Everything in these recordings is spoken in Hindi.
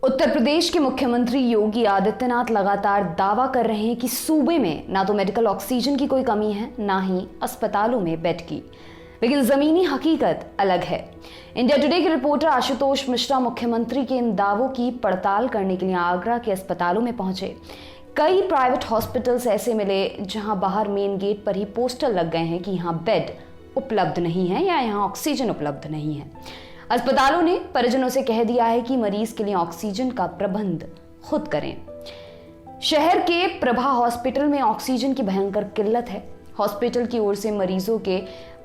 उत्तर प्रदेश के मुख्यमंत्री योगी आदित्यनाथ लगातार दावा कर रहे हैं कि सूबे में ना तो मेडिकल ऑक्सीजन की कोई कमी है, ना ही अस्पतालों में बेड की। लेकिन जमीनी हकीकत अलग है। इंडिया टुडे के रिपोर्टर आशुतोष मिश्रा मुख्यमंत्री के इन दावों की पड़ताल करने के लिए आगरा के अस्पतालों में पहुंचे। कई प्राइवेट हॉस्पिटल्स ऐसे मिले जहां बाहर मेन गेट पर ही पोस्टर लग गए हैं कि यहाँ बेड उपलब्ध नहीं है या यहाँ ऑक्सीजन उपलब्ध नहीं है। अस्पतालों ने परिजनों से कह दिया है कि मरीज के लिए ऑक्सीजन का प्रबंध खुद करें। शहर के प्रभा हॉस्पिटल में ऑक्सीजन की भयंकर किल्लत है। हॉस्पिटल की ओर से मरीजों के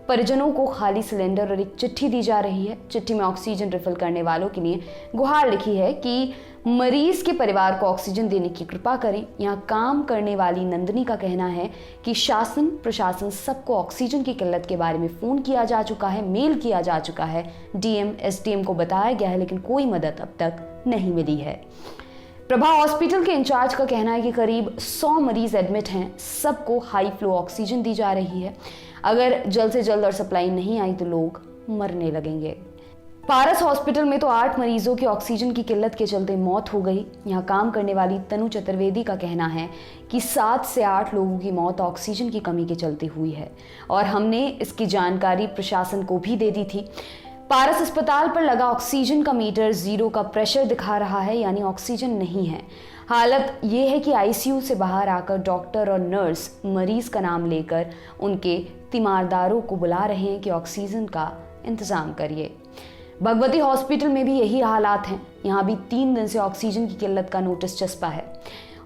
परिजनों को खाली सिलेंडर और एक चिट्ठी दी जा रही है। चिट्ठी में ऑक्सीजन रिफिल करने वालों के लिए गुहार लिखी है कि मरीज के परिवार को ऑक्सीजन देने की कृपा करें। यहाँ काम करने वाली नंदिनी का कहना है कि शासन प्रशासन सबको ऑक्सीजन की किल्लत के बारे में फोन किया जा चुका है, मेल किया जा चुका है, डीएम एसडीएम को बताया गया है, लेकिन कोई मदद अब तक नहीं मिली है। प्रभा हॉस्पिटल के इंचार्ज का कहना है कि करीब 100 मरीज एडमिट हैं, सबको हाई फ्लो ऑक्सीजन दी जा रही है। अगर जल्द से जल्द और सप्लाई नहीं आई तो लोग मरने लगेंगे। पारस हॉस्पिटल में तो 8 मरीजों की ऑक्सीजन की किल्लत के चलते मौत हो गई। यहाँ काम करने वाली तनु चतुर्वेदी का कहना है कि 7 से 8 लोगों की मौत ऑक्सीजन की कमी के चलते हुई है और हमने इसकी जानकारी प्रशासन को भी दे दी थी। पारस अस्पताल पर लगा ऑक्सीजन का मीटर 0 का प्रेशर दिखा रहा है, यानी ऑक्सीजन नहीं है। हालत ये है कि आईसीयू से बाहर आकर डॉक्टर और नर्स मरीज का नाम लेकर उनके तीमारदारों को बुला रहे हैं कि ऑक्सीजन का इंतजाम करिए। भगवती हॉस्पिटल में भी यही हालात हैं। यहाँ भी 3 दिन से ऑक्सीजन की किल्लत का नोटिस चस्पा है।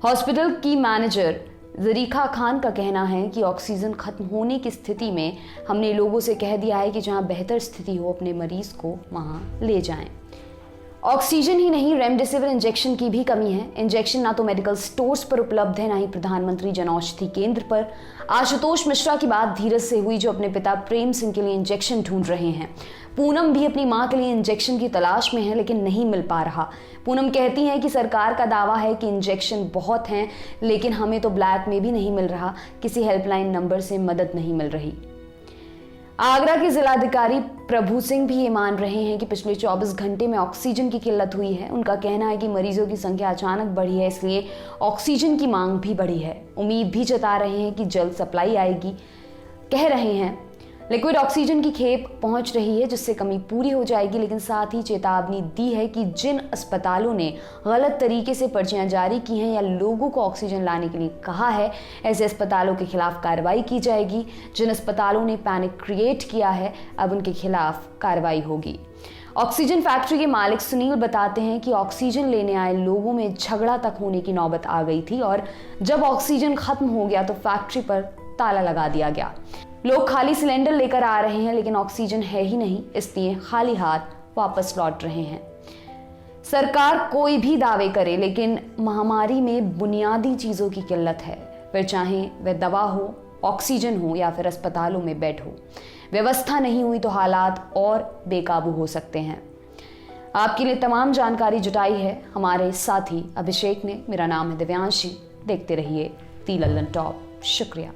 हॉस्पिटल की मैनेजर जरीखा खान का कहना है कि ऑक्सीजन खत्म होने की स्थिति में हमने लोगों से कह दिया है कि जहां बेहतर स्थिति हो अपने मरीज को वहां ले जाएं। ऑक्सीजन ही नहीं, रेमडेसिविर इंजेक्शन की भी कमी है। इंजेक्शन ना तो मेडिकल स्टोर्स पर उपलब्ध है, ना ही प्रधानमंत्री जनऔषधि केंद्र पर। आशुतोष मिश्रा की बात धीरज से हुई जो अपने पिता प्रेम सिंह के लिए इंजेक्शन ढूंढ रहे हैं। पूनम भी अपनी मां के लिए इंजेक्शन की तलाश में है, लेकिन नहीं मिल पा रहा। पूनम कहती हैं कि सरकार का दावा है कि इंजेक्शन बहुत हैं, लेकिन हमें तो ब्लैक में भी नहीं मिल रहा, किसी हेल्पलाइन नंबर से मदद नहीं मिल रही। आगरा के जिलाधिकारी प्रभु सिंह भी ये मान रहे हैं कि पिछले 24 घंटे में ऑक्सीजन की किल्लत हुई है। उनका कहना है कि मरीजों की संख्या अचानक बढ़ी है, इसलिए ऑक्सीजन की मांग भी बढ़ी है। उम्मीद भी जता रहे हैं कि जल्द सप्लाई आएगी। कह रहे हैं लिक्विड ऑक्सीजन की खेप पहुंच रही है जिससे कमी पूरी हो जाएगी, लेकिन साथ ही चेतावनी दी है कि जिन अस्पतालों ने गलत तरीके से पर्चियां जारी की हैं या लोगों को ऑक्सीजन लाने के लिए कहा है, ऐसे अस्पतालों के खिलाफ कार्रवाई की जाएगी। जिन अस्पतालों ने पैनिक क्रिएट किया है, अब उनके खिलाफ कार्रवाई होगी। ऑक्सीजन फैक्ट्री के मालिक सुनील बताते हैं कि ऑक्सीजन लेने आए लोगों में झगड़ा तक होने की नौबत आ गई थी और जब ऑक्सीजन खत्म हो गया तो फैक्ट्री पर ताला लगा दिया गया। लोग खाली सिलेंडर लेकर आ रहे हैं, लेकिन ऑक्सीजन है ही नहीं, इसलिए खाली हाथ वापस लौट रहे हैं। सरकार कोई भी दावे करे, लेकिन महामारी में बुनियादी चीजों की किल्लत है। फिर चाहे वह दवा हो, ऑक्सीजन हो या फिर अस्पतालों में बेड हो। व्यवस्था नहीं हुई तो हालात और बेकाबू हो सकते हैं। आपके लिए तमाम जानकारी जुटाई है हमारे साथी अभिषेक ने। मेरा नाम है दिव्यांशी। देखते रहिए दी लल्लन टॉप। शुक्रिया।